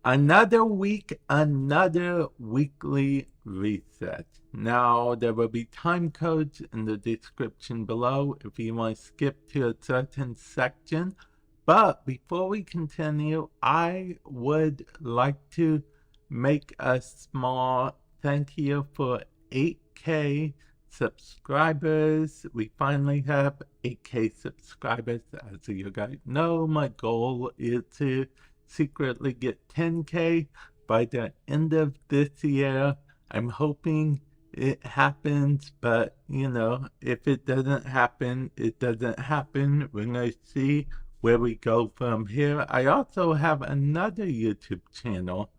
Another week, another weekly reset. Now, there will be time codes in the description below if you want to skip to a certain section. But before we continue, I would like to make a small thank you for 8K subscribers. We finally have 8K subscribers. As you guys know, my goal is to secretly get 10K by the end of this year. I'm hoping it happens, but if it doesn't happen, it doesn't happen. We're gonna see where we go from here. I also have another YouTube channel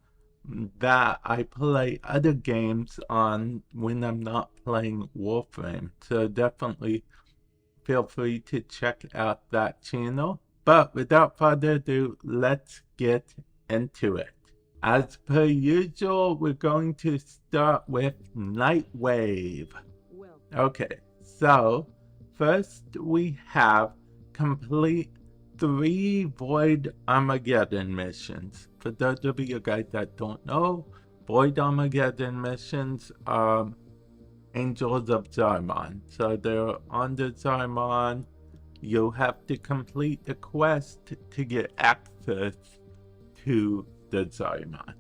that I play other games on when I'm not playing Warframe. So definitely feel free to check out that channel. But without further ado, let's get into it. As per usual, we're going to start with Nightwave. Okay, so first we have complete 3 Void Armageddon missions. For those of you guys that don't know, Void Armageddon missions are Angels of Zarmon. So they're on the Zarmon. You'll have to complete the quest to get access to the Zarmon.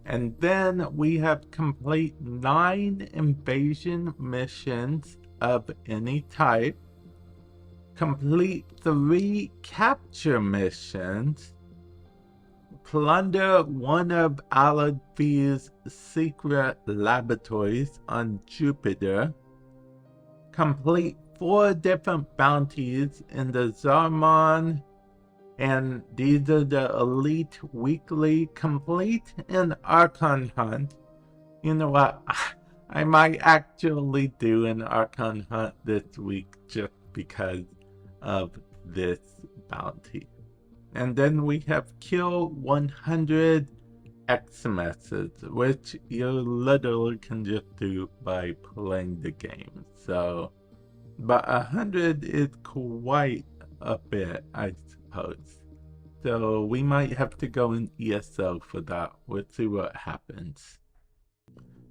And then we have complete 9 invasion missions of any type. Complete 3 capture missions. Plunder one of Aladfi's secret laboratories on Jupiter. Complete 4 different bounties in the Zarmon. And these are the Elite Weekly. Complete an Archon Hunt. You know what? I might actually do an Archon Hunt this week just because of this bounty. And then we have kill 100 Xmasses, which you literally can just do by playing the game. So, but 100 is quite a bit, I suppose. So we might have to go in ESO for that. We'll see what happens.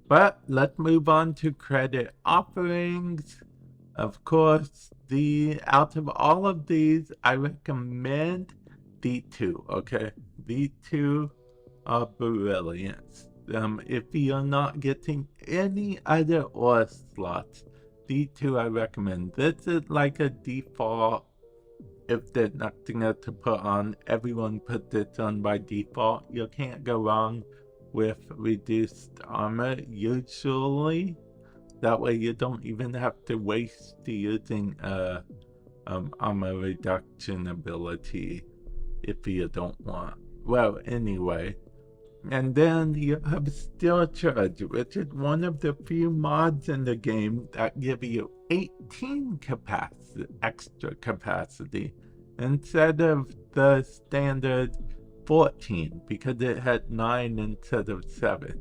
But let's move on to credit offerings. Of course, out of all of these, I recommend the 2, okay? The 2 are brilliant. If you're not getting any other ore slots, the 2 I recommend. This is like a default. If there's nothing else to put on, everyone put this on by default. You can't go wrong with reduced armor usually. That way you don't even have to waste using armor reduction ability if you don't want. Well, anyway. And then you have Steel Charge, which is one of the few mods in the game that give you 18 extra capacity instead of the standard 14 because it had 9 instead of 7.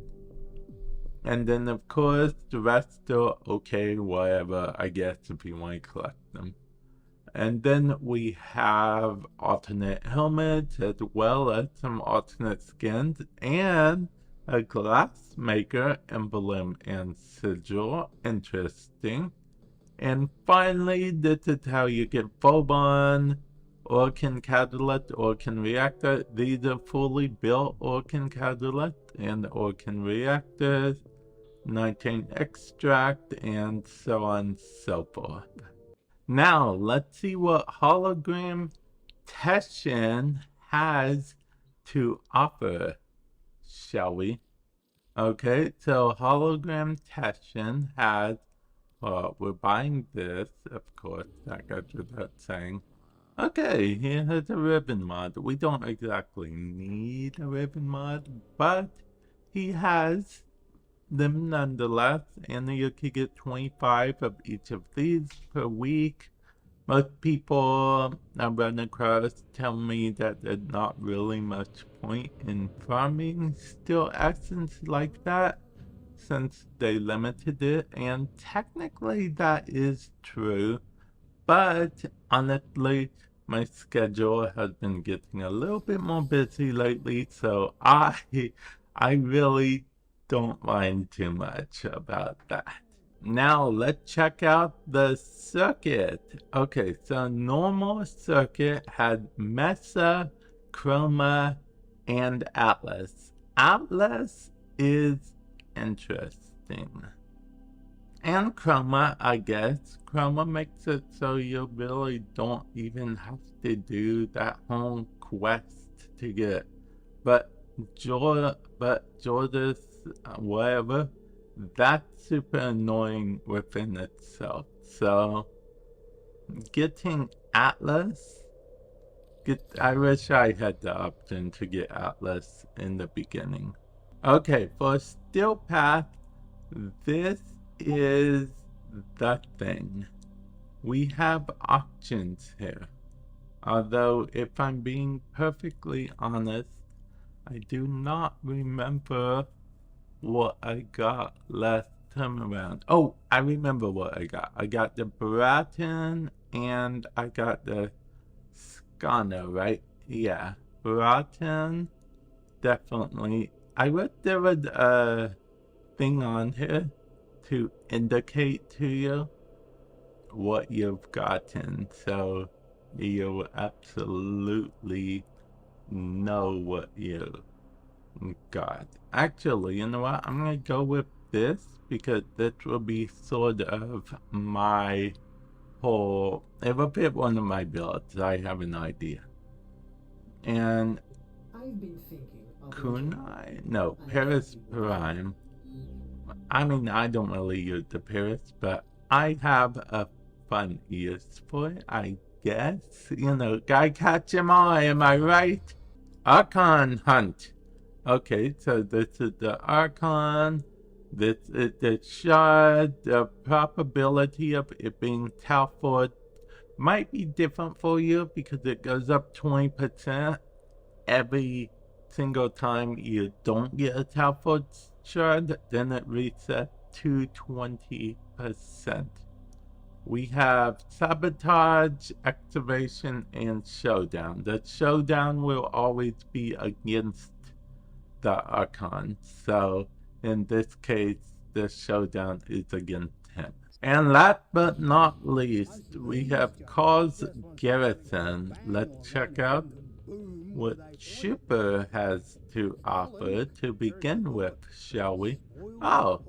And then of course the rest are okay, whatever, I guess, if you want to collect them. And then we have alternate helmets as well as some alternate skins and a glassmaker emblem and sigil. Interesting. And finally, this is how you get Phobon, Orcan Catalyst, Orcan Reactor. These are fully built Orcan Catalyst and Orcan Reactors, Nitrate Extract, and so on and so forth. Now, let's see what hologram Teshin has to offer, shall we? Okay, so hologram Teshin has, we're buying this, of course, that goes without saying. Okay, he has a ribbon mod. We don't exactly need a ribbon mod, but he has them nonetheless, and you can get 25 of each of these per week. Most people I run across tell me that there's not really much point in farming steel essence like that since they limited it, and technically that is true, but honestly my schedule has been getting a little bit more busy lately, so I really don't mind too much about that. Now let's check out the circuit. Okay, so normal circuit had Mesa, Chroma, and Atlas. Atlas is interesting. And Chroma, I guess. Chroma makes it so you really don't even have to do that whole quest to get. But Jordas, whatever, that's super annoying within itself. So, getting Atlas, I wish I had the option to get Atlas in the beginning. Okay, for Steel Path, this is the thing. We have options here. Although, if I'm being perfectly honest, I do not remember what I got last time around. Oh, I remember what I got. I got the Baratin and I got the Skana, right? Yeah, Baratin, definitely. I wish there was a thing on here to indicate to you what you've gotten, so you absolutely know what you got. Actually, you know what? I'm gonna go with this because this will be sort of my whole. It will fit one of my builds. I have an idea. And I've been thinking of Kunai? No, Paris Prime. I mean, I don't really use the Paris, but I have a fun use for it, I guess. You know, gotta catch 'em all, am I right? Archon Hunt. Okay, so this is the Archon. This is the shard. The probability of it being Talford might be different for you because it goes up 20% every single time you don't get a Talford shard. Then it resets to 20%. We have Sabotage, Activation, and Showdown. The Showdown will always be against the Archon, so in this case, the Showdown is against him. And last but not least, we have Kahl's Garrison. Let's check out what Super has to offer to begin with, shall we? Oh,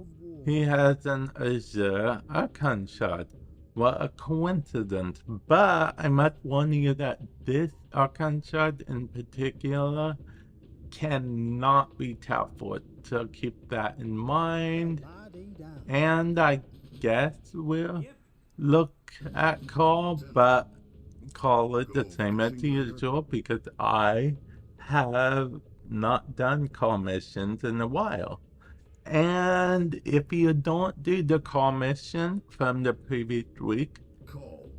he has an Azure Archon shard. What a coincidence. But I must warn you that this Archon shard in particular cannot be Talford, so keep that in mind. And I guess we'll look at Kahl, but Kahl is the same as usual because I have not done Kahl missions in a while. And if you don't do the Kahl mission from the previous week,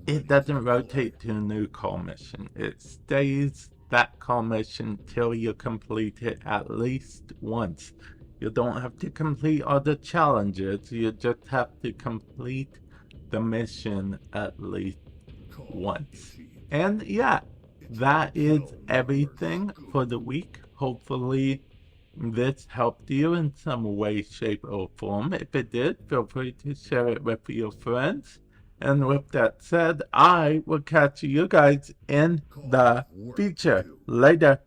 it doesn't rotate to a new Kahl mission. It stays that Kahl mission till you complete it at least once. You don't have to complete all the challenges, you just have to complete the mission at least once. And yeah, that is everything for the week. Hopefully this helped you in some way, shape, or form. If it did, feel free to share it with your friends. And with that said, I will catch you guys in the future. Later.